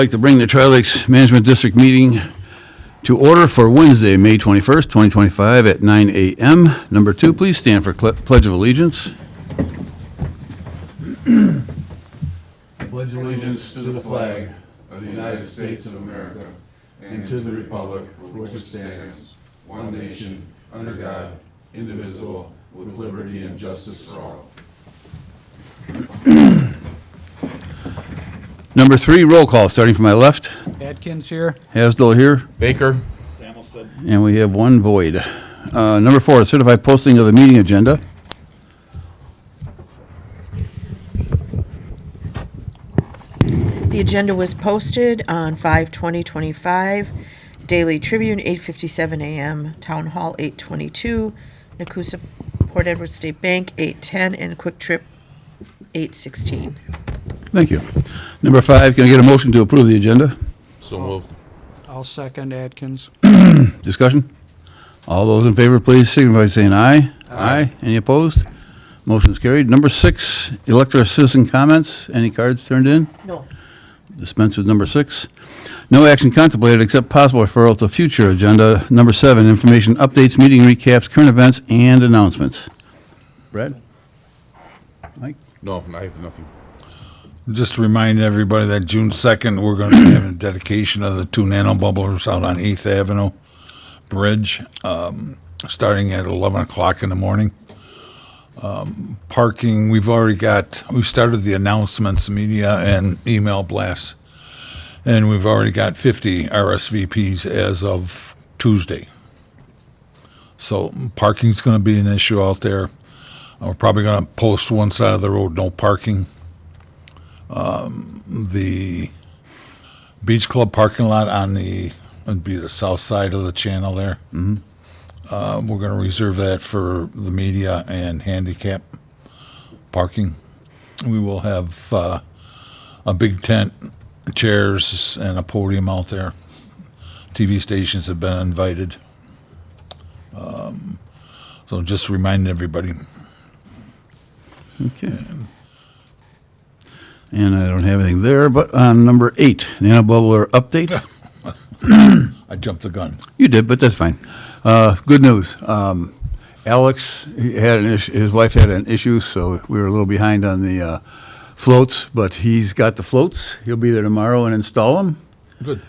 I'd like to bring the Tri Lakes Management District meeting to order for Wednesday, May 21st, 2025 at 9 a.m. Number 2, please stand for Pledge of Allegiance. Pledge allegiance to the flag of the United States of America and to the republic for which it stands, one nation, under God, indivisible, with liberty and justice for all. Number 3, roll call, starting from my left. Atkins here. Hasdall here. Baker. Samuelson. And we have one void. Number 4, certified posting of the meeting agenda. The agenda was posted on 5/20/25, Daily Tribune 8:57 a.m., Town Hall 8:22, Nakusa Port Edward State Bank 8:10, and Quick Trip 8:16. Thank you. Number 5, can I get a motion to approve the agenda? So moved. I'll second Atkins. Discussion? All those in favor, please signify by saying aye. Aye. Any opposed? Motion is carried. Number 6, elector citizen comments. Any cards turned in? No. Dispense with number 6. No action contemplated except possible referral to future agenda. Number 7, information updates, meeting recaps, current events, and announcements. Brad? Mike? No, I have nothing. Just to remind everybody that June 2nd, we're going to be having a dedication of the 2 nano bubblers out on 8th Avenue Bridge, starting at 11 o'clock in the morning. Parking, we started the announcements, media, and email blasts, and we've already got 50 RSVPs as of Tuesday. So parking's going to be an issue out there. We're probably going to post one side of the road, no parking. The Beach Club parking lot would be the south side of the channel there. Mm-hmm. We're going to reserve that for the media and handicap parking. We will have a big tent, chairs, and a podium out there. TV stations have been invited. So just reminding everybody. Okay. And I don't have anything there, but on number 8, nano bubbler update. I jumped the gun. You did, but that's fine. Good news. Alex, he had an issue, his wife had an issue, so we were a little behind on the floats, but he's got the floats. He'll be there tomorrow and install them. Good.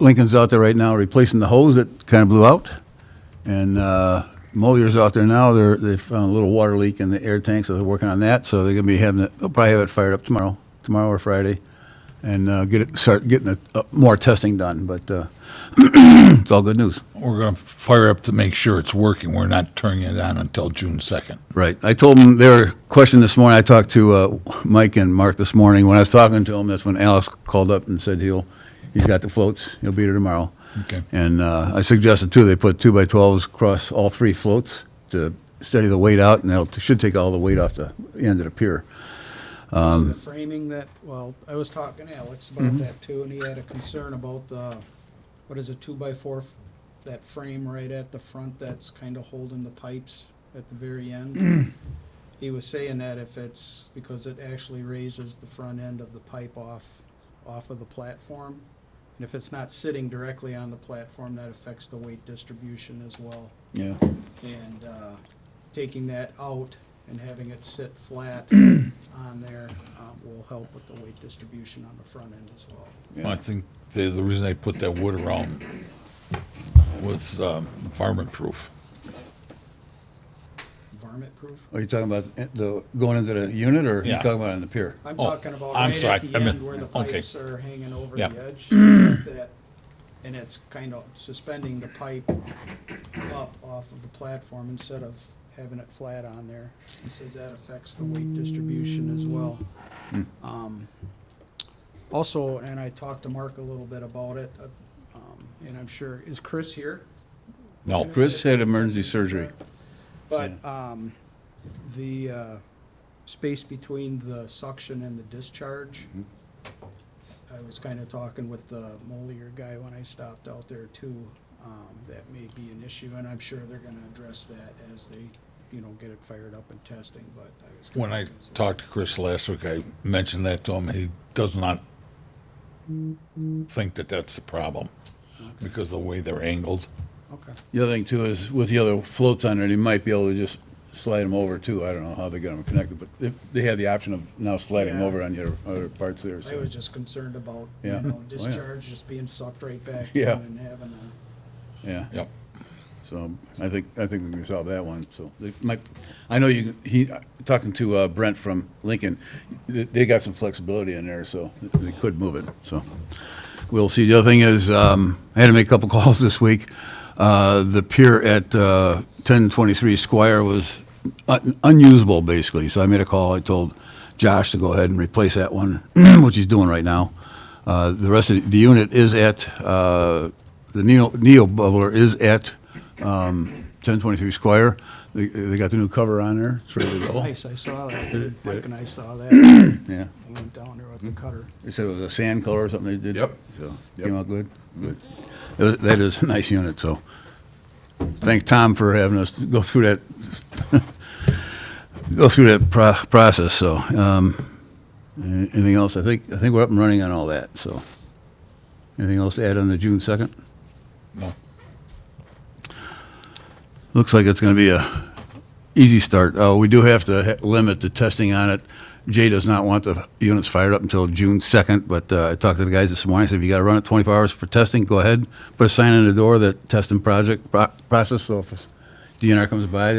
Lincoln's out there right now replacing the hose that kind of blew out. And Molier's out there now. They found a little water leak in the air tank, so they're working on that. So they're going to be having it, they'll probably have it fired up tomorrow or Friday, and start getting more testing done. But it's all good news. We're going to fire up to make sure it's working. We're not turning it on until June 2nd. Right. I told them, they were questioning this morning. I talked to Mike and Mark this morning. When I was talking to them, that's when Alex called up and said he's got the floats. He'll be there tomorrow. Okay. And I suggested, too, they put 2x12s across all 3 floats to steady the weight out, and that should take all the weight off the end of the pier. The framing I was talking to Alex about that too, and he had a concern about what is a 2x4, that frame right at the front that's kind of holding the pipes at the very end. He was saying that if it's because it actually raises the front end of the pipe off of the platform. And if it's not sitting directly on the platform, that affects the weight distribution as well. Yeah. And taking that out and having it sit flat on there will help with the weight distribution on the front end as well. Yeah. I think the reason they put that wood around was varmint proof. Varmint proof? Are you talking about going into the unit, or are you Yeah. talking about in the pier? I'm Oh, talking about I'm right sorry, at the I meant- end where the okay. pipes are hanging over Yeah. the edge. Like that, and it's kind of suspending the pipe up off of the platform instead of having it flat on there. He says that affects the weight distribution as well. Also, and I talked to Mark a little bit about it, and I'm sure, is Chris here? No. Chris had emergency surgery. But the space between the suction and the discharge, I was kind of talking with the Moliere guy when I stopped out there too. That may be an issue, and I'm sure they're gonna address that as they get it fired up and testing, but I was. When I talked to Chris last week, I mentioned that to him. He does not think that that's the problem because of the way they're angled. Okay. The other thing too is with the other floats on there, they might be able to just slide them over too. I don't know how they get them connected, but they have the option of now sliding them Yeah. over on the other parts there. I So. was just concerned about, Yeah. Oh, yeah. discharge just being sucked right back in Yeah. and having a, Yeah. Yep. So I think we can resolve that one. So they might, I know talking to Brent from Lincoln, they got some flexibility in there, so they could move it. So we'll see. The other thing is, I had to make a couple calls this week. The pier at 1023 Squire was unusable basically. So I made a call. I told Josh to go ahead and replace that one, which he's doing right now. The rest of the unit is at the Neo Bubbler is at 1023 Squire. They got the new cover on there. It's ready to go. nice, I saw that. Mike and I saw that. Yeah. I went down there with the cutter. They said it was a sand color or something they did. Yep. So Yep. came out good. Good. That is a nice unit. So thank Tom for having us go through that process. So anything else? I think we're up and running on all that. So anything else to add on the June 2nd? No. Looks like it's going to be a easy start. We do have to limit the testing on it. Jay does not want the units fired up until June 2nd, but I talked to the guys this morning. I said, if you got to run it 24 hours for testing, go ahead. Put a sign on the door that testing process, so if DNR comes by,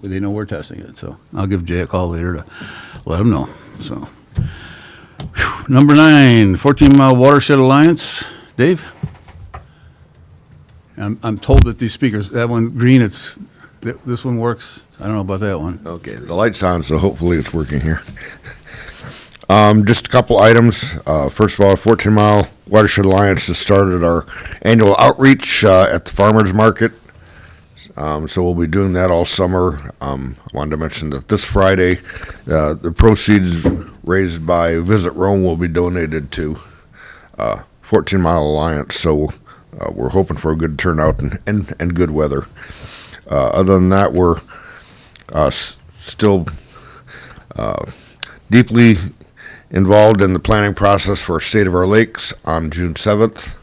they know we're testing it. So I'll give Jay a call later to let him know. So, Number 9, 14 Mile Watershed Alliance. Dave? I'm told that these speakers, that one green, this one works. I don't know about that one. Okay, the light's on, so hopefully it's working here. Just a couple items. First of all, 14 Mile Watershed Alliance has started our annual outreach at the farmers market. So we'll be doing that all summer. I wanted to mention that this Friday, the proceeds raised by Visit Rome will be donated to 14 Mile Alliance. So we're hoping for a good turnout and good weather. Other than that, we're still deeply involved in the planning process for State of Our Lakes on June 7th.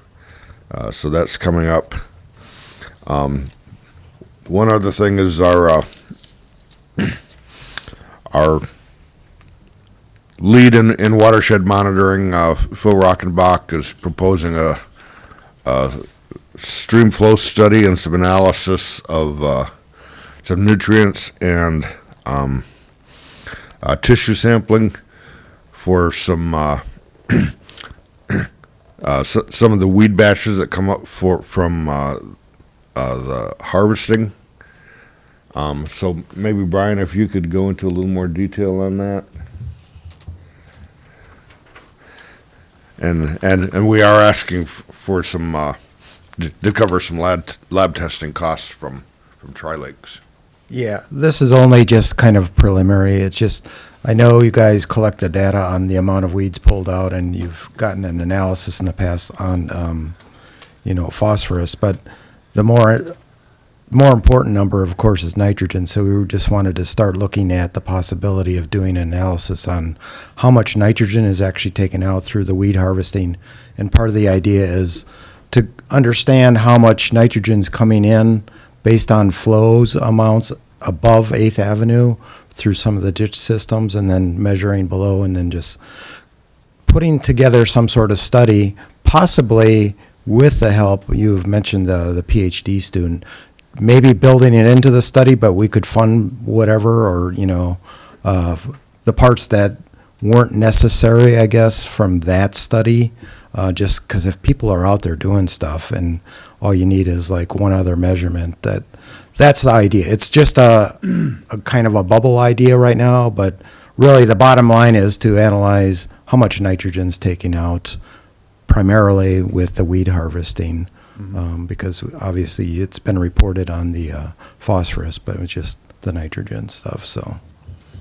So that's coming up. One other thing is our lead in watershed monitoring, Phil Rockenbach, is proposing a stream flow study and some analysis of some nutrients and tissue sampling for some some of the weed batches that come up from the harvesting. So maybe Brian, if you could go into a little more detail on that. And we are asking for some to cover some lab testing costs from Tri-Lakes. Yeah, this is only just kind of preliminary. It's just, I know you guys collect the data on the amount of weeds pulled out, and you've gotten an analysis in the past on, phosphorus, but the more important number, of course, is nitrogen. So we just wanted to start looking at the possibility of doing an analysis on how much nitrogen is actually taken out through the weed harvesting. And part of the idea is to understand how much nitrogen is coming in based on flows amounts above 8th Avenue through some of the ditch systems, and then measuring below, and then just putting together some sort of study, possibly with the help, you've mentioned the PhD student, maybe building it into the study, but we could fund whatever, or, the parts that weren't necessary, I guess, from that study, just because if people are out there doing stuff and all you need is like one other measurement, that's the idea. It's just a kind of a bubble idea right now, but really the bottom line is to analyze how much nitrogen's taken out primarily with the weed harvesting, because obviously it's been reported on the phosphorus, but it was just the nitrogen stuff. So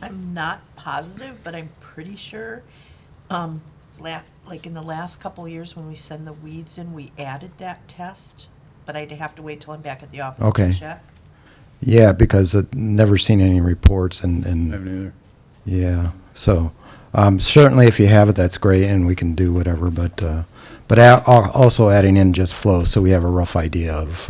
I'm not positive, but I'm pretty sure, like in the last couple of years when we send the weeds in, we added that test, but I'd have to wait till I'm back at the office Okay. to check. yeah, because I've never seen any reports, I and haven't either. yeah, so Certainly, if you have it, that's great, and we can do whatever. But also adding in just flow, so we have a rough idea of,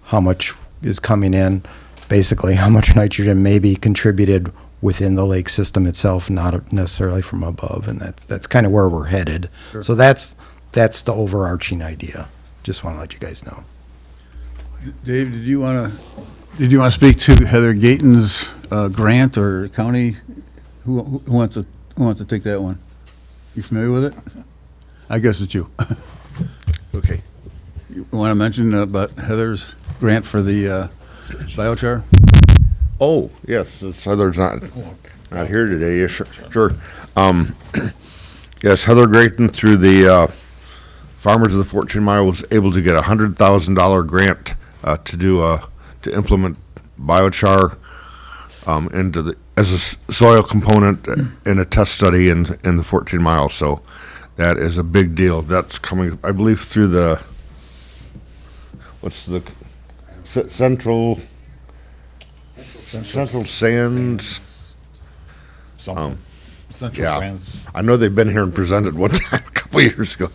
how much is coming in, basically how much nitrogen may be contributed within the lake system itself, not necessarily from above, and that's kind of where we're headed. So that's the overarching idea. Just want to let you guys know. Dave, did you want to speak to Heather Gayton's grant or county? Who wants to take that one? You familiar with it? I guess it's you. Okay. You want to mention about Heather's grant for the biochar? Oh, yes, Heather's not here today. Yes, sure. Yes, Heather Grayton through the Farmers of the 14 Mile was able to get a $100,000 grant to implement biochar as a soil component in a test study in the 14 Mile. So that is a big deal. That's coming, I believe, through Central Sands. Something. Central yeah. Sands. I know they've been here and presented one time a couple of years ago,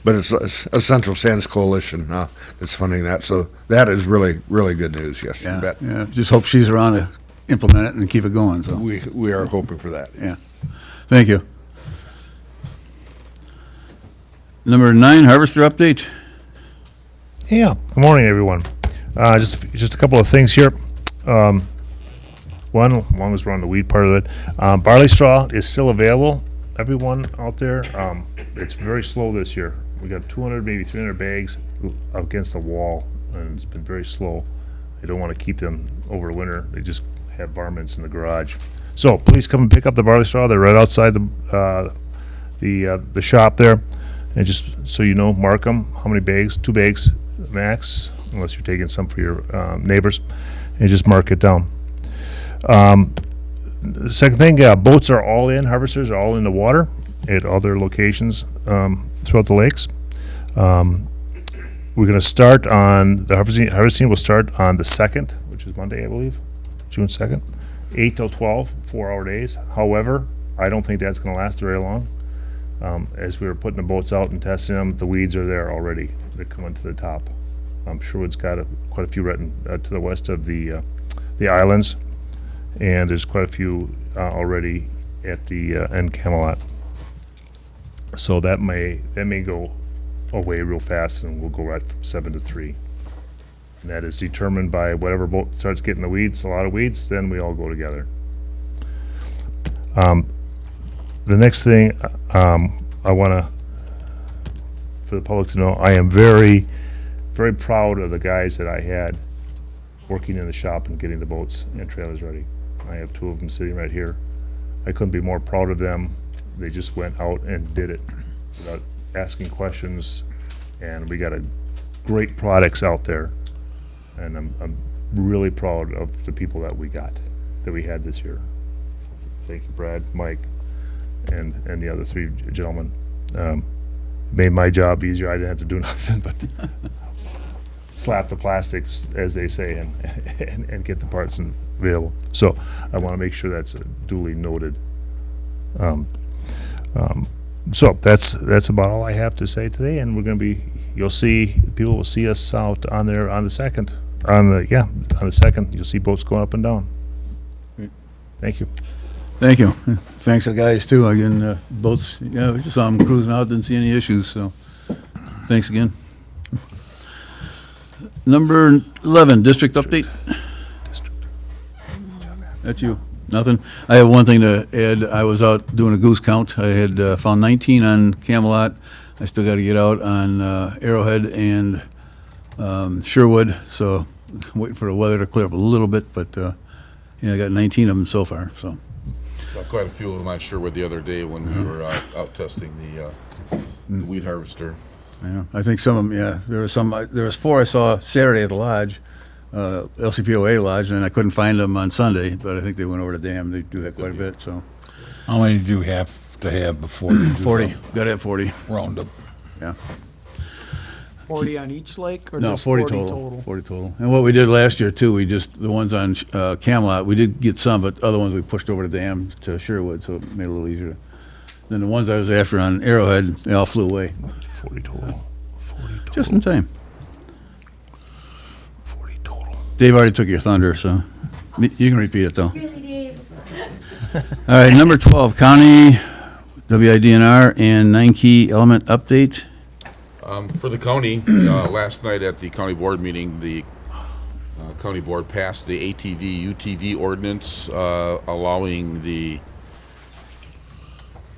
but it's a Central Sands Coalition that's funding that. So that is really, really good news. Yes, you bet. Yeah. Just hope she's around to implement it and keep it going. So We are hoping for that. yeah, thank you. Number 9, harvester update. Yeah, good morning, everyone. Just a couple of things here. One, as long as we're on the weed part of it, barley straw is still available. Everyone out there, it's very slow this year. We got 200, maybe 300 bags against the wall, and it's been very slow. I don't want to keep them over winter. They just have varmints in the garage. So please come and pick up the barley straw. They're right outside the shop there. And just so you know, mark them. How many bags? 2 bags max, unless you're taking some for your neighbors. And just mark it down. The second thing, boats are all in. Harvesters are all in the water at other locations throughout the lakes. We're going to start on the harvesting will start on the 2nd, which is Monday, I believe, June 2nd, 8 till 12, 4-hour days. However, I don't think that's going to last very long. As we were putting the boats out and testing them, the weeds are there already. They're coming to the top. Sherwood's got quite a few right to the west of the islands, and there's quite a few already at the end Camelot. So that may go away real fast, and we'll go right from 7 to 3. And that is determined by whatever boat starts getting the weeds, a lot of weeds, then we all go together. The next thing I want to, for the public to know, I am very, very proud of the guys that I had working in the shop and getting the boats and trailers ready. I have 2 of them sitting right here. I couldn't be more proud of them. They just went out and did it without asking questions, and we got great products out there. And I'm really proud of the people that we had this year. Thank you, Brad, Mike, and the other 3 gentlemen. Made my job easier. I didn't have to do nothing but slap the plastics, as they say, and get the parts available. So I want to make sure that's duly noted. So that's about all I have to say today, and we're going to be. People will see us out on the 2nd. On the 2nd, you'll see boats going up and down. Great. Thank you. Thank you. Thanks to the guys too. Again, boats, we just saw them cruising out, didn't see any issues, so thanks again. Number 11, district update. That's you. Nothing? I have one thing to add. I was out doing a goose count. I had found 19 on Camelot. I still got to get out on Arrowhead and Sherwood, so waiting for the weather to clear up a little bit, but I got 19 of them so far, so. Saw quite a few of them on Sherwood the other day when we were out testing the weed harvester. Yeah, I think some of them, there was 4 I saw Saturday at the lodge, LCPOA lodge, and I couldn't find them on Sunday, but I think they went over the dam. They do that quite a bit, so. How many do you have to have before you do 40, the gotta have 40, roundup? yeah. 40 on each lake, or No, just 40 40 total. 40 total. And what we did last year too, the ones on Camelot, we did get some, but other ones we pushed over the dam to Sherwood, so it made it a little easier. Then the ones I was after on Arrowhead, they all flew away, 40 total. 40 total. just in time. 40 total. Dave already took your thunder, so you can repeat it though. Really, Dave? All right, number 12, county WIDNR and 9-key element update. For the county, last night at the county board meeting, the county board passed the ATV, UTV ordinance, allowing the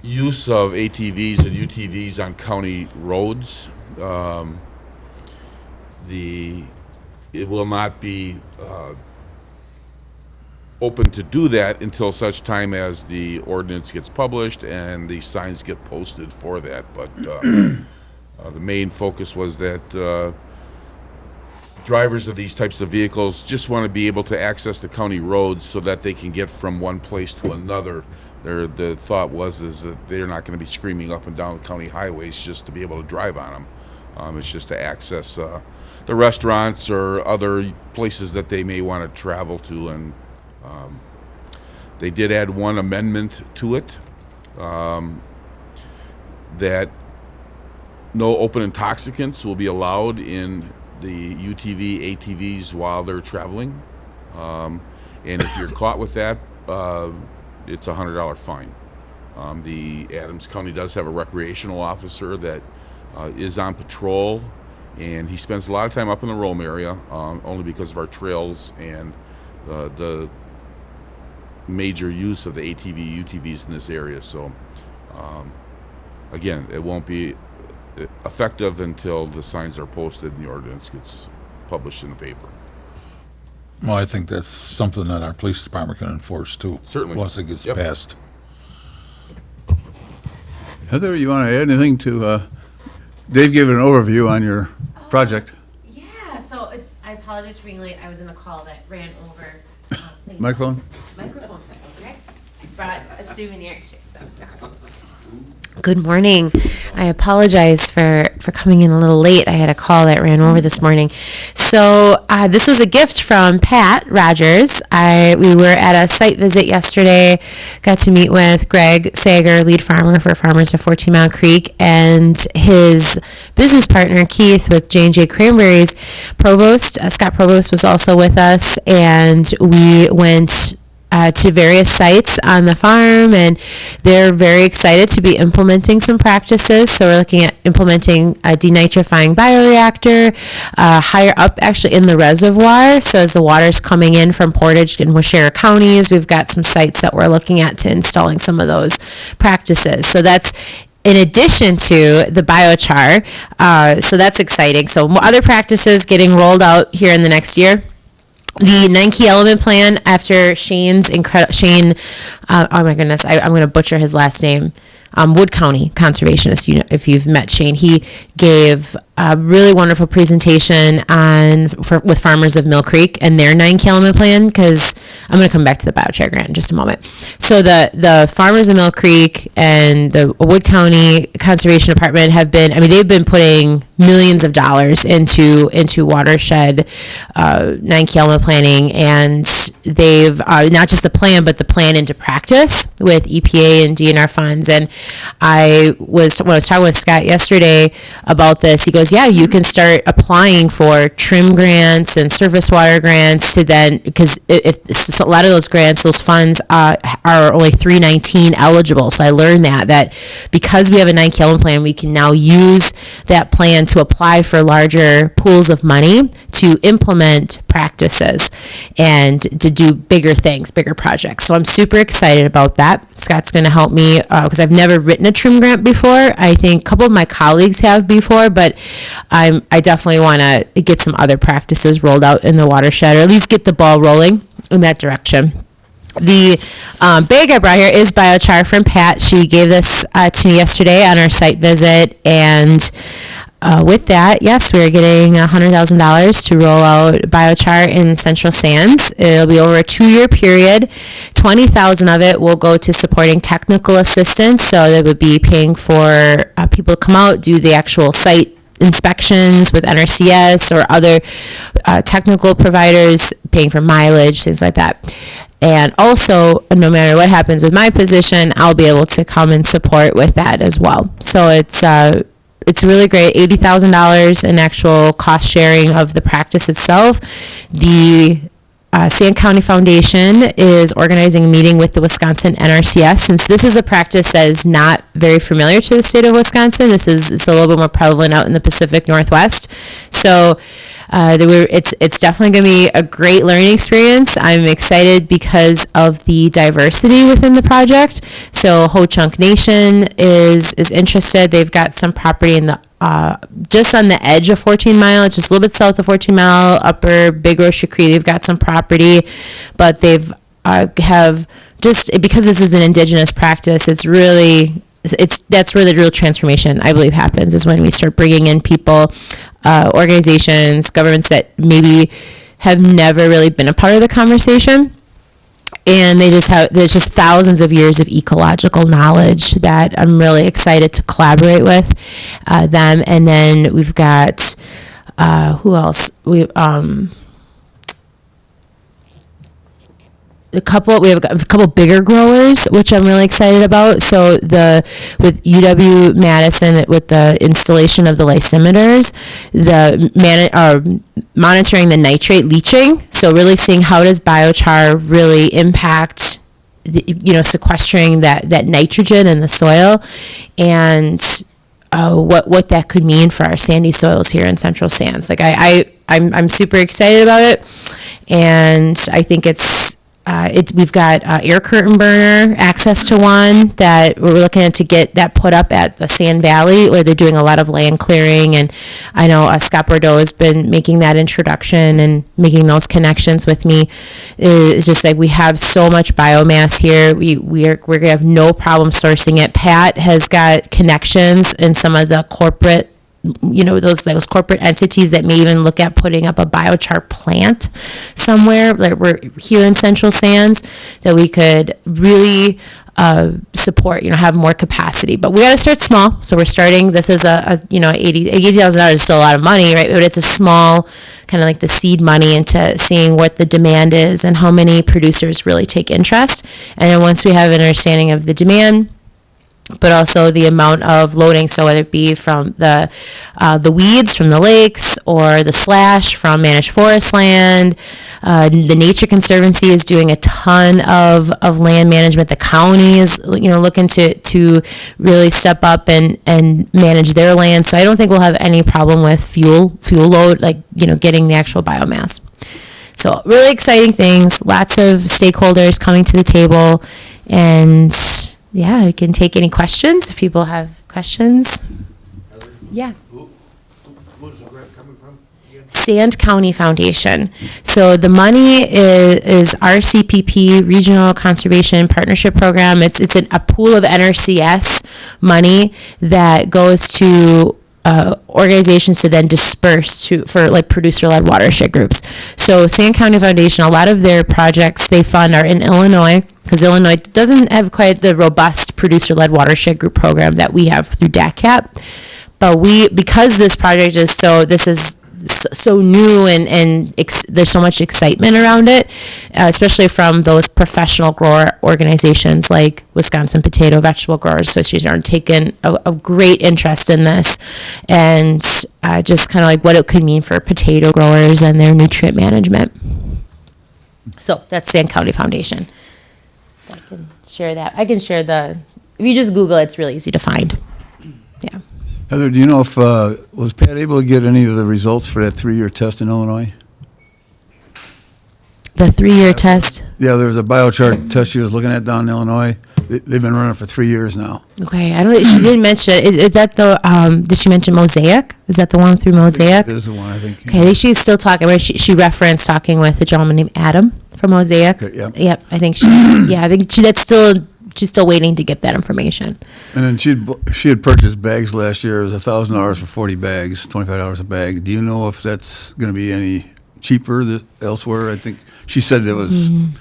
use of ATVs and UTVs on county roads. It will not be open to do that until such time as the ordinance gets published and the signs get posted for that. But the main focus was that drivers of these types of vehicles just want to be able to access the county roads so that they can get from one place to another. The thought is that they're not going to be screaming up and down the county highways just to be able to drive on them. It's just to access the restaurants or other places that they may want to travel to. And they did add one amendment to it, that no open intoxicants will be allowed in the UTV, ATVs while they're traveling. And if you're caught with that, it's a $100 fine. The Adams County does have a recreational officer that is on patrol, and he spends a lot of time up in the Rome area, only because of our trails and the major use of the ATV, UTVs in this area. So, again, it won't be effective until the signs are posted and the ordinance gets published in the paper. Well, I think that's something that our police department can enforce too. Certainly. Once it gets Yep. passed. Heather, you want to add anything to, Dave gave an overview on your project. Yeah, so I apologize for being late. I was in a call that ran over. Microphone? Microphone, okay. I brought a souvenir too, so. Good morning. I apologize for coming in a little late. I had a call that ran over this morning. So this was a gift from Pat Rogers. We were at a site visit yesterday, got to meet with Greg Sager, lead farmer for Farmers of 14 Mile Creek, and his business partner, Keith, with J&J Cranberries. Scott Provost was also with us, and we went to various sites on the farm, and they're very excited to be implementing some practices. So we're looking at implementing a denitrifying bioreactor higher up actually in the reservoir. So as the water's coming in from Portage and Washera counties, we've got some sites that we're looking at to installing some of those practices. So that's in addition to the biochar. So that's exciting. So other practices getting rolled out here in the next year. The 9-key element plan after Shane, oh my goodness, I'm going to butcher his last name, Wood County Conservationist, if you've met Shane. He gave a really wonderful presentation with Farmers of Mill Creek and their 9-key element plan, because I'm going to come back to the biochar grant in just a moment. So the Farmers of Mill Creek and the Wood County Conservation Department they've been putting millions of dollars into watershed 9-key element planning, and they've not just the plan, but the plan into practice with EPA and DNR funds. And when I was talking with Scott yesterday about this, he goes, yeah, you can start applying for trim grants and surface water grants to then, because if a lot of those grants, those funds are only 319 eligible. So I learned that because we have a 9-key element plan, we can now use that plan to apply for larger pools of money to implement practices and to do bigger things, bigger projects. So I'm super excited about that. Scott's going to help me because I've never written a trim grant before. I think a couple of my colleagues have before, but I definitely want to get some other practices rolled out in the watershed, or at least get the ball rolling in that direction. The bag I brought here is biochar from Pat. She gave this to me yesterday on our site visit, and with that, yes, we're getting $100,000 to roll out biochar in Central Sands. It'll be over a 2-year period. $20,000 of it will go to supporting technical assistance, so they would be paying for people to come out, do the actual site inspections with NRCS or other technical providers, paying for mileage, things like that. And also, no matter what happens with my position, I'll be able to come and support with that as well. So it's really great. $80,000 in actual cost sharing of the practice itself. The Sand County Foundation is organizing a meeting with the Wisconsin NRCS. Since this is a practice that is not very familiar to the state of Wisconsin, it's a little bit more prevalent out in the Pacific Northwest. So it's definitely going to be a great learning experience. I'm excited because of the diversity within the project. So Ho Chunk Nation is interested. They've got some property in the just on the edge of 14 Mile, just a little bit south of 14 Mile, upper Big Rocher Creek. They've got some property, but they've have just, because this is an indigenous practice, that's where the real transformation, I believe, happens, is when we start bringing in people, organizations, governments that maybe have never really been a part of the conversation. And there's just thousands of years of ecological knowledge that I'm really excited to collaborate with them. And then we've got, who else? We have a couple bigger growers, which I'm really excited about. So with UW-Madison, with the installation of the lysimeters, monitoring the nitrate leaching. So really seeing how does biochar really impact, sequestering that nitrogen in the soil, and what that could mean for our sandy soils here in Central Sands. Like I'm super excited about it, and I think we've got air curtain burner access to one that we're looking at to get that put up at the Sand Valley, where they're doing a lot of land clearing. And I know Scott Bordeaux has been making that introduction and making those connections with me. It's just like we have so much biomass here. We're gonna have no problem sourcing it. Pat has got connections in some of the corporate, those corporate entities that may even look at putting up a biochar plant somewhere. Like we're here in Central Sands, that we could really support, have more capacity. But we got to start small. So we're starting. This is $80,000 is still a lot of money, right? But it's a small, kind of like the seed money into seeing what the demand is and how many producers really take interest. And then once we have an understanding of the demand, but also the amount of loading, so whether it be from the weeds from the lakes or the slash from managed forest land. The Nature Conservancy is doing a ton of land management. The county is looking to really step up and manage their land. So I don't think we'll have any problem with fuel load, getting the actual biomass. So really exciting things, lots of stakeholders coming to the table, and yeah, we can take any questions if people have questions. Yeah. Who's the grant coming from? Sand County Foundation. So the money is RCPP, Regional Conservation Partnership Program. It's a pool of NRCS money that goes to organizations to then disperse for like producer-led watershed groups. So Sand County Foundation, a lot of their projects they fund are in Illinois, because Illinois doesn't have quite the robust producer-led watershed group program that we have through DACCAP. But because this project is so new and there's so much excitement around it, especially from those professional grower organizations like Wisconsin Potato Vegetable Growers Association, are taking a great interest in this, and just kind of like what it could mean for potato growers and their nutrient management. So that's Sand County Foundation. I can share that. I can share if you just Google it, it's really easy to find. Yeah. Heather, do you know if, was Pat able to get any of the results for that 3-year test in Illinois? The 3-year test? Yeah, there was a biochar test she was looking at down in Illinois. They've been running for 3 years now. Okay, she didn't mention it. Is that did she mention Mosaic? Is that the one through Mosaic? It is the one, I think. Okay, I think she's still talking, right? She referenced talking with a gentleman named Adam from Mosaic. Okay, yeah. Yep, I think she's still waiting to get that information. And then she had purchased bags last year. It was $1,000 for 40 bags, $25 a bag. Do you know if that's going to be any cheaper elsewhere? I think she said it was. Mm-hmm.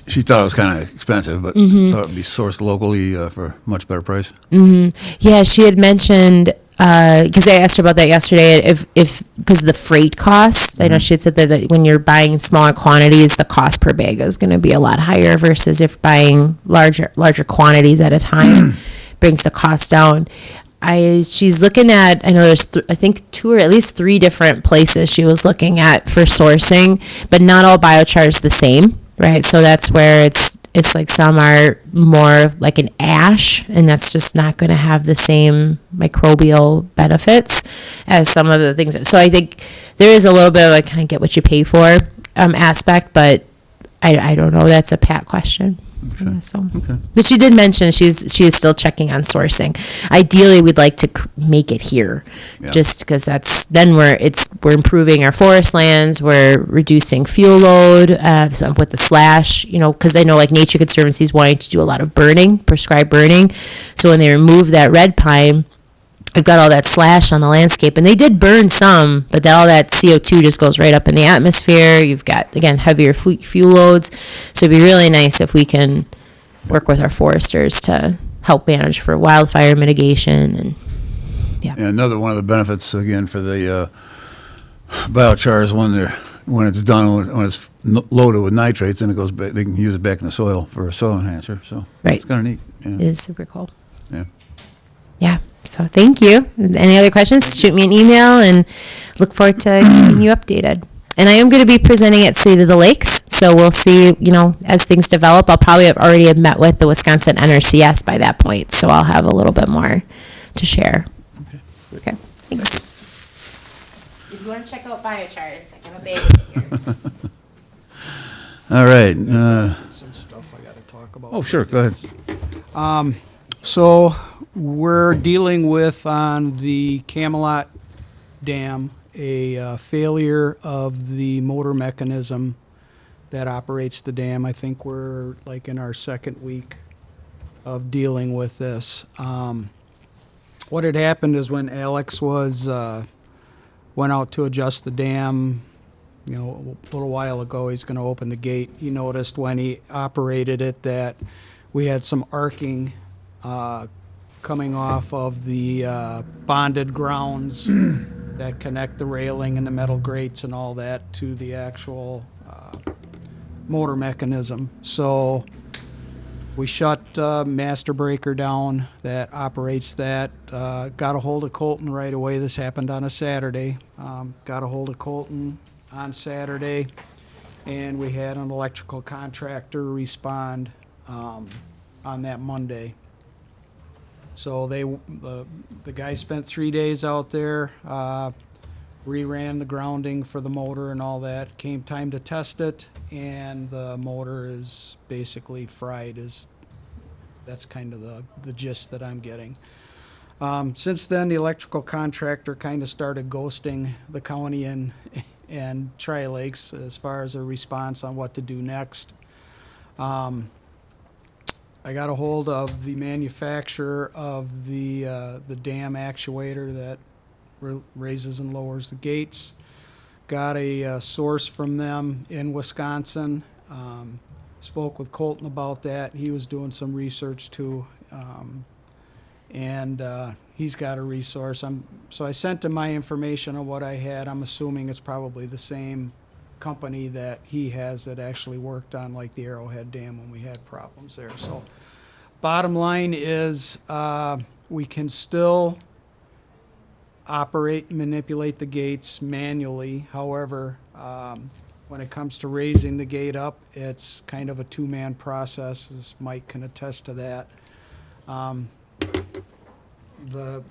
She thought it was kind of expensive, but thought it would be sourced locally for a much better price. Mm-hmm. Yeah, she had mentioned because I asked her about that yesterday, if because of the freight cost, I know she had said that when you're buying smaller quantities, the cost per bag is going to be a lot higher versus if buying larger quantities at a time brings the cost down. She's looking at, I know there's I think 2 or at least 3 different places she was looking at for sourcing, but not all biochar is the same, right? So that's where it's like some are more like an ash, and that's just not going to have the same microbial benefits as some of the things. So I think there is a little bit of a kind of get what you pay for aspect, but I don't know. That's a Pat question. Yeah, so, but she did mention she is still checking on sourcing. Ideally, we'd like to make it here, just because then we're improving our forest lands, we're reducing fuel load. So with the slash, because I know like Nature Conservancy is wanting to do a lot of prescribed burning. So when they remove that red pine, we've got all that slash on the landscape, and they did burn some, but all that CO2 just goes right up in the atmosphere. You've got, again, heavier fuel loads. So it'd be really nice if we can work with our foresters to help manage for wildfire mitigation. And And another one of the benefits, again, for the biochar is when it's done, when it's loaded with nitrates, then it goes back, they can use it back in the soil for a soil enhancer. So Right. it's kind of neat. it Yeah. is super cool. Yeah. Yeah. So thank you. Any other questions? Shoot me an email, and look forward to keeping you updated. And I am going to be presenting at State of the Lakes, so we'll see, as things develop. I'll probably have met with the Wisconsin NRCS by that point, so I'll have a little bit more to share. Okay. Thanks. If you want to check out biochar, it's like I'm a baby here. All right. Some stuff I gotta talk about. Oh, sure. Go ahead. So we're dealing with on the Camelot Dam a failure of the motor mechanism that operates the dam. I think we're like in our second week of dealing with this. What had happened is when Alex went out to adjust the dam, a little while ago, he's going to open the gate. He noticed when he operated it that we had some arcing coming off of the bonded grounds that connect the railing and the metal grates and all that to the actual motor mechanism. So we shut Master Breaker down that operates that. Got a hold of Colton right away. This happened on a Saturday. Got a hold of Colton on Saturday, and we had an electrical contractor respond on that Monday. So the guy spent 3 days out there, reran the grounding for the motor and all that. Came time to test it, and the motor is basically fried. That's kind of the gist that I'm getting. Since then, the electrical contractor kind of started ghosting the county and Tri-Lakes as far as a response on what to do next. I got a hold of the manufacturer of the dam actuator that raises and lowers the gates. Got a source from them in Wisconsin. Spoke with Colton about that. He was doing some research too, and he's got a resource. So I sent him my information on what I had. I'm assuming it's probably the same company that he has that actually worked on like the Arrowhead Dam when we had problems there. So bottom line is we can still operate and manipulate the gates manually. However, when it comes to raising the gate up, it's kind of a two-man process, as Mike can attest to that. The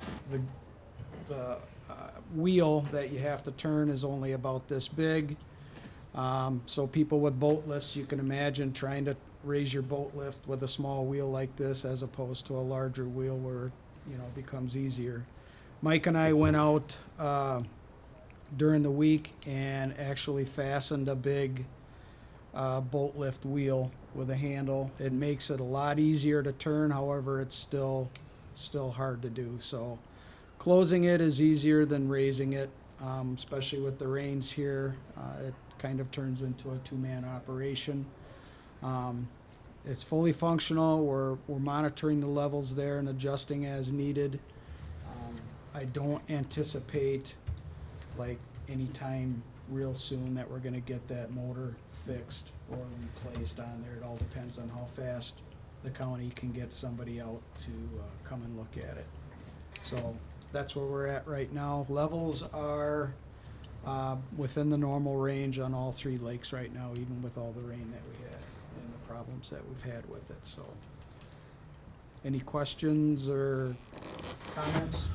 wheel that you have to turn is only about this big. So people with boat lifts, you can imagine trying to raise your boat lift with a small wheel like this as opposed to a larger wheel where, it becomes easier. Mike and I went out during the week and actually fastened a big boat lift wheel with a handle. It makes it a lot easier to turn, however, it's still hard to do. So closing it is easier than raising it, especially with the rains here. It kind of turns into a two-man operation. It's fully functional. We're monitoring the levels there and adjusting as needed. I don't anticipate, like, anytime real soon that we're gonna get that motor fixed or replaced on there. It all depends on how fast the county can get somebody out to come and look at it. So that's where we're at right now. Levels are within the normal range on all three lakes right now, even with all the rain that we had and the problems that we've had with it, so. Any questions or comments?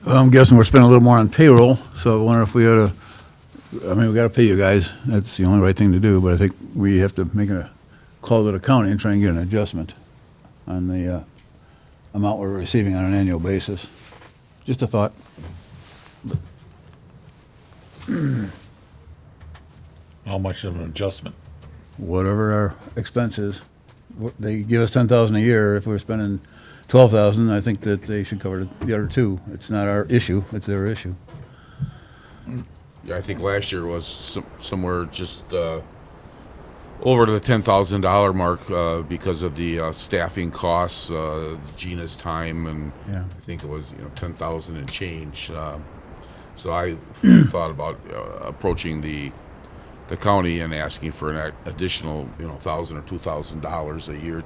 Well, I'm guessing we're spending a little more on payroll, so I wonder if we ought to, I mean, we gotta pay you guys. That's the only right thing to do, but I think we have to make a call to the county and try and get an adjustment on the amount we're receiving on an annual basis. Just a thought. How much of an adjustment? Whatever our expense is. They give us 10,000 a year. If we're spending 12,000, I think that they should cover the other two. It's not our issue, it's their issue. Yeah, I think last year was somewhere just over to the $10,000 mark because of the staffing costs, Gina's time, and Yeah. I think it was 10,000 and change. So I thought about approaching the county and asking for an additional $1,000 or $2,000 a year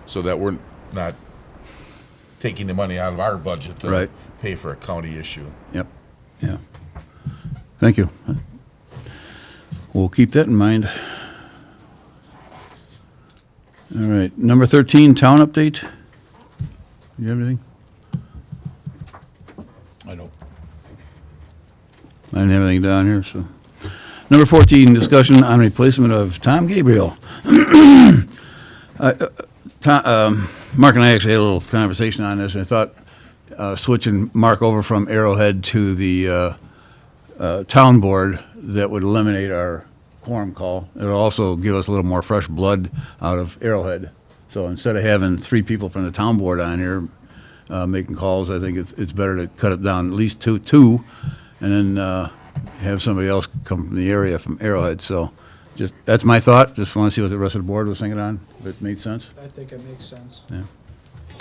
so that we're not taking the money out of our budget to Right. pay for a county issue. Yep, yeah. Thank you. We'll keep that in mind. All right, number 13, town update. You have anything? I don't. I didn't have anything down here, so. Number 14, discussion on replacement of Tom Gabriel. Mark and I actually had a little conversation on this, and I thought switching Mark over from Arrowhead to the town board, that would eliminate our quorum call. It'll also give us a little more fresh blood out of Arrowhead. So instead of having 3 people from the town board on here making calls, I think it's better to cut it down at least to 2, and then have somebody else come from the area from Arrowhead. So just, that's my thought. Just want to see what the rest of the board was thinking on, if it made sense. I think it makes sense.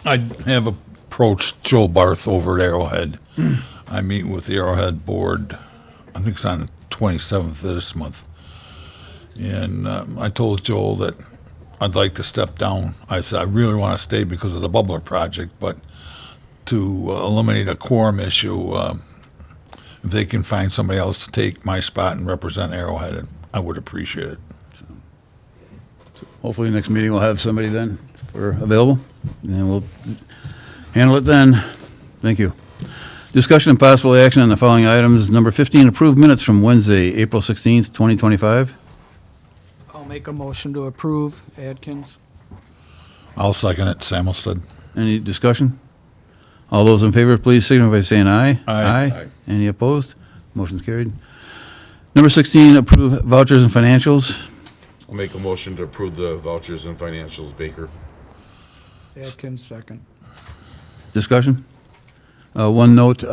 I have approached Joel Barth over at Arrowhead. I meet with the Arrowhead board, I think it's on the 27th of this month. And I told Joel that I'd like to step down. I said, I really want to stay because of the Bubbler project, but to eliminate a quorum issue, if they can find somebody else to take my spot and represent Arrowhead, I would appreciate it. Hopefully next meeting we'll have somebody then for available, and then we'll handle it then. Thank you. Discussion and possible action on the following items. Number 15, approved minutes from Wednesday, April 16th, 2025. I'll make a motion to approve. Adkins? I'll second it, Sammelstead. Any discussion? All those in favor, please signify by saying aye. Aye. Aye. Any opposed? Motion's carried. Number 16, approve vouchers and financials. I'll make a motion to approve the vouchers and financials, Baker. Adkins, second. Discussion? One note,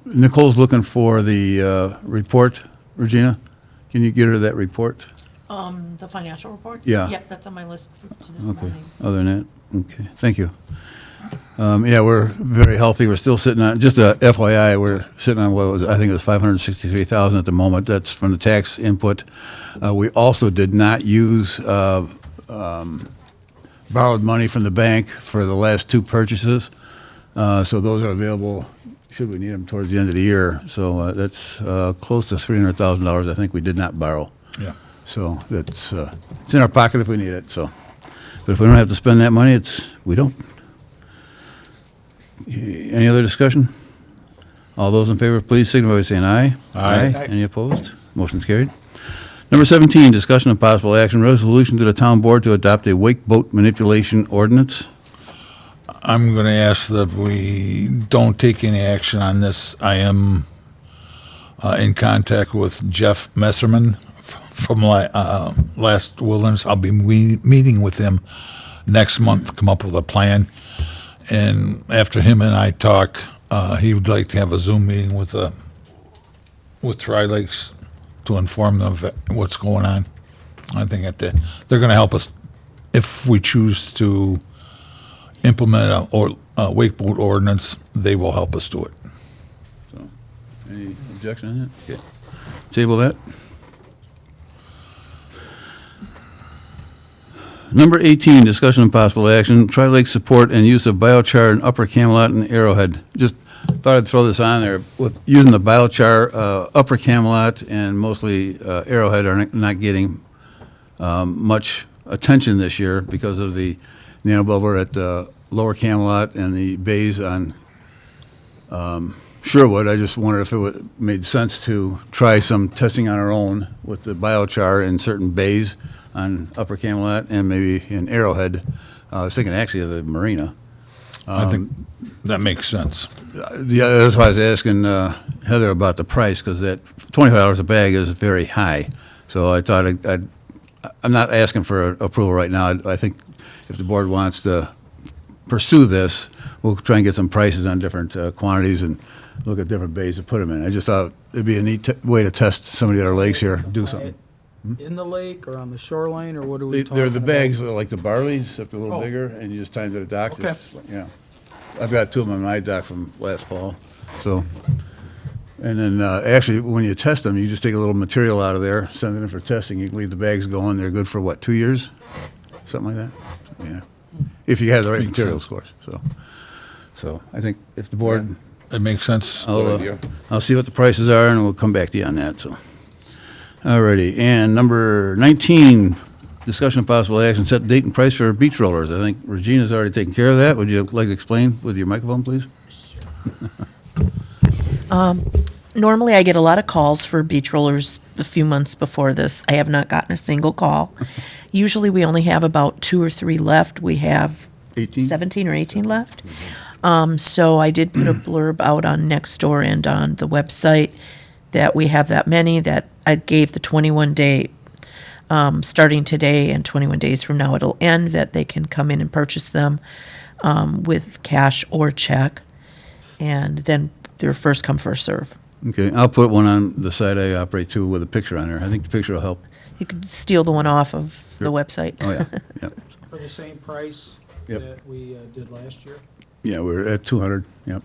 Nicole's looking for the report. Regina, can you get her that report? The financial reports? Yeah. Yep, that's on my list for this Okay. morning. Other than that, okay, thank you. Yeah, we're very healthy. We're still sitting on, just a FYI, we're sitting on, what was it? I think it was 563,000 at the moment. That's from the tax input. We also did not use borrowed money from the bank for the last 2 purchases. So those are available, should we need them, towards the end of the year. So that's close to $300,000 I think we did not borrow. Yeah. So that's, it's in our pocket if we need it, so. But if we don't have to spend that money, we don't. Any other discussion? All those in favor, please signify by saying aye. Aye. Any opposed? Motion's carried. Number 17, discussion of possible action, resolution to the town board to adopt a wake boat manipulation ordinance. I'm going to ask that we don't take any action on this. I am in contact with Jeff Messerman from Last Wilderness. I'll be meeting with him next month to come up with a plan. And after him and I talk, he would like to have a Zoom meeting with Tri Lakes to inform them of what's going on. I think that they're going to help us if we choose to implement a wake boat ordinance, they will help us do it. Any objection on that? Okay. Table that. Number 18, discussion and possible action, Tri-Lake support and use of biochar in Upper Camelot and Arrowhead. Just thought I'd throw this on there. With using the biochar, Upper Camelot and mostly Arrowhead are not getting much attention this year because of the nanobubbler at Lower Camelot and the bays on Sherwood. I just wondered if it made sense to try some testing on our own with the biochar in certain bays on Upper Camelot and maybe in Arrowhead. I was thinking actually of the marina. I think that makes sense. Yeah, that's why I was asking Heather about the price, because that $25 a bag is very high. So I thought I'm not asking for approval right now. I think if the board wants to pursue this, we'll try and get some prices on different quantities and look at different bays to put them in. I just thought it'd be a neat way to test some of the other lakes here, do something. In the lake or on the shoreline, or what are we talking They're about? the bags, like the barley, except a little Oh. bigger, and you just tie them to the dock. Okay. Yeah. I've got two of them on my dock from last fall, so. And then, actually, when you test them, you just take a little material out of there, send it in for testing. You can leave the bags going. They're good for, what, 2 years? Something like that? Yeah. If you have the right Makes materials, of sense. course, so I think if the board, It makes sense. Good idea. I'll see what the prices are, and we'll come back to you on that, so. Alrighty, and number 19, discussion of possible action, set date and price for beach rollers. I think Regina's already taken care of that. Would you like to explain with your microphone, please? Normally, I get a lot of calls for beach rollers a few months before this. I have not gotten a single call. Usually, we only have about 2 or 3 left. We have 18? 17 or 18 left. So I did put a blurb out on Nextdoor and on the website that we have that many, that I gave the 21-day, starting today and 21 days from now it'll end, that they can come in and purchase them with cash or check. And then they're first come, first serve. Okay, I'll put one on the site I operate too with a picture on there. I think the picture will help. You could steal the one off of the website. Oh, yeah, yeah. For the same price Yep. that we did last year? Yeah, we're at 200, yep.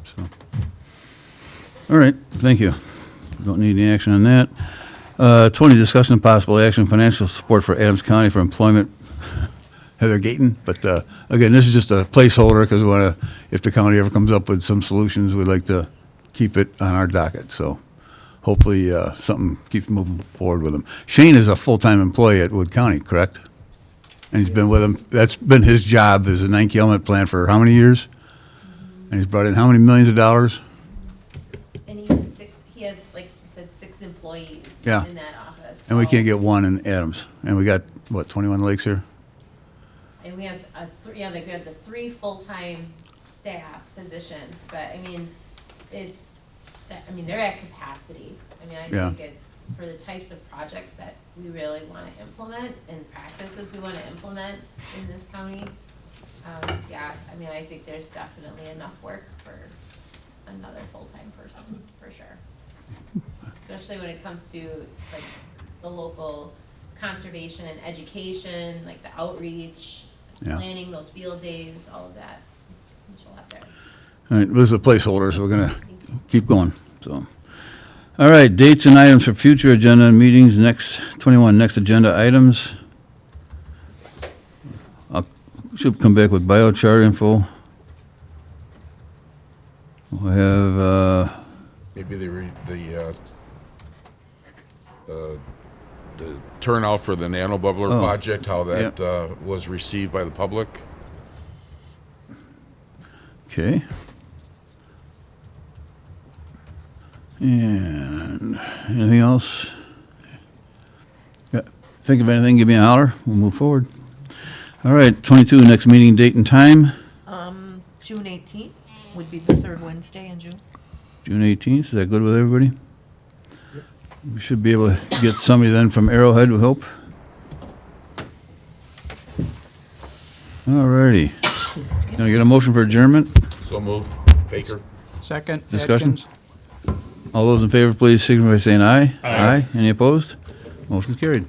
So, all right, thank you. Don't need any action on that. 20, discussion of possible action, financial support for Adams County for employment, Heather Gayton. But again, this is just a placeholder because we want to, if the county ever comes up with some solutions, we'd like to keep it on our docket. So hopefully something keeps moving forward with them. Shane is a full-time employee at Wood County, correct? And he's been with them, that's been his job as a 9 element plan for how many years? And he's brought in how many millions of dollars? And he has, like you said, 6 employees Yeah. in that office. And we so- can't get one in Adams. And we got, what, 21 lakes here? And we have we have the 3 full-time staff positions, but I mean, they're at capacity. I mean, I Yeah. think it's for the types of projects that we really want to implement and practices we want to implement in this county. Yeah, I mean, I think there's definitely enough work for another full-time person, for sure. Especially when it comes to like the local conservation and education, like the outreach, Yeah. planning those field days, all of that. It's a lot there. All right, this is a placeholder, so we're gonna keep going, so. All right, dates and items for future agenda and meetings, next, 21, next agenda items. Should come back with biochar info. We'll have, Maybe the turnout for the nano bubbler Oh, project, how that was received by the public. okay. And anything else? Yeah, think of anything, give me a holler, we'll move forward. All right, 22, next meeting date and time, June 18th would be the third Wednesday in June. June 18th, is that good with everybody? We should be able to get somebody then from Arrowhead, we hope. All righty. Can I get a motion for adjournment? So moved. Baker? Second, Discussion? Atkins? All those in favor, please signify by saying aye. Aye. Any opposed? Motion carried.